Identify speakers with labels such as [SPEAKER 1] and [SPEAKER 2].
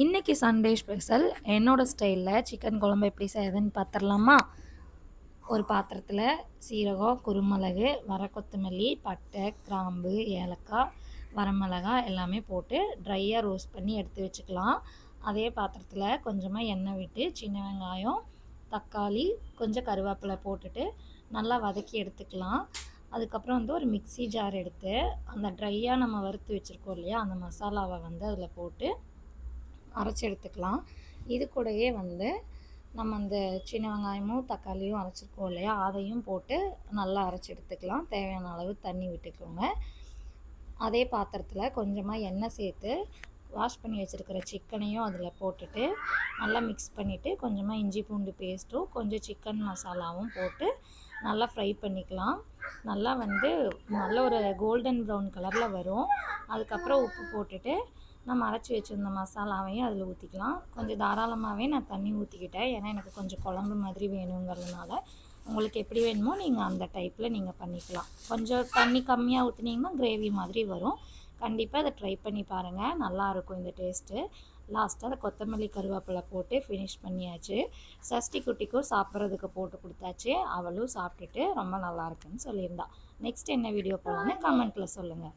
[SPEAKER 1] இன்றைக்கி Sunday special என்னோடய ஸ்டைலில் சிக்கன் குழம்பு எப்படி செய்யுதுன்னு பார்த்துடலாமா? ஒரு பாத்திரத்தில் சீரகம், குருமிளகு, வர கொத்தமல்லி, பட்டை, கிராம்பு, ஏலக்காய், வரமிளகாய் எல்லாமே போட்டு ட்ரையாக ரோஸ்ட் பண்ணி எடுத்து வச்சுக்கலாம். அதே பாத்திரத்தில் கொஞ்சமாக எண்ணெய் விட்டு சின்ன வெங்காயம், தக்காளி, கொஞ்சம் கருவேப்பிலை போட்டுட்டு நல்லா வதக்கி எடுத்துக்கலாம். அதுக்கப்புறம் ஒரு மிக்ஸி ஜார் எடுத்து அந்த ட்ரையாக நம்ம வறுத்து வச்சுருக்கோம் இல்லையா, அந்த மசாலாவை அதில் போட்டு அரைச்சி எடுத்துக்கலாம். இது கூடயே நம்ம அந்த சின்ன வெங்காயமும் தக்காளியும் அரைச்சிருக்கோம் இல்லையா, அதையும் போட்டு நல்லா அரைச்சி எடுத்துக்கலாம். தேவையான அளவு தண்ணி விட்டுக்கோங்க. அதே பாத்திரத்தில் கொஞ்சமாக எண்ணெய் சேர்த்து வாஷ் பண்ணி வச்சுருக்கிற சிக்கனையும் அதில் போட்டுட்டு நல்லா மிக்ஸ் பண்ணிவிட்டு கொஞ்சமாக இஞ்சி பூண்டு பேஸ்ட்டும் கொஞ்சம் சிக்கன் மசாலாவும் போட்டு நல்லா ஃப்ரை பண்ணிக்கலாம். நல்லா நல்ல ஒரு கோல்டன் ப்ரௌன் கலரில் வரும். அதுக்கப்புறம் உப்பு போட்டுட்டு நம்ம அரைச்சி வச்சுருந்த மசாலாவையும் அதில் ஊற்றிக்கலாம். கொஞ்சம் தாராளமாகவே நான் தண்ணி ஊற்றிக்கிட்டேன், ஏன்னா எனக்கு கொஞ்சம் குழம்பு மாதிரி வேணுங்கிறதுனால. உங்களுக்கு எப்படி வேணுமோ நீங்கள் அந்த டைப்பில் நீங்கள் பண்ணிக்கலாம். கொஞ்சம் தண்ணி கம்மியாக ஊற்றினீங்கன்னா கிரேவி மாதிரி வரும். கண்டிப்பாக அதை ட்ரை பண்ணி பாருங்கள், நல்லாயிருக்கும் இந்த டேஸ்ட்டு. லாஸ்ட்டாக அதை கொத்தமல்லி கருவேப்பிலை போட்டு ஃபினிஷ் பண்ணியாச்சு. சஷ்டி குட்டிக்கும் சாப்பிட்றதுக்கு போட்டு கொடுத்தாச்சு. அவளும் சாப்பிட்டுட்டு ரொம்ப நல்லா இருக்குன்னு சொல்லியிருந்தா. நெக்ஸ்ட் என்ன வீடியோ போகலான்னு கமெண்ட்டில் சொல்லுங்கள்.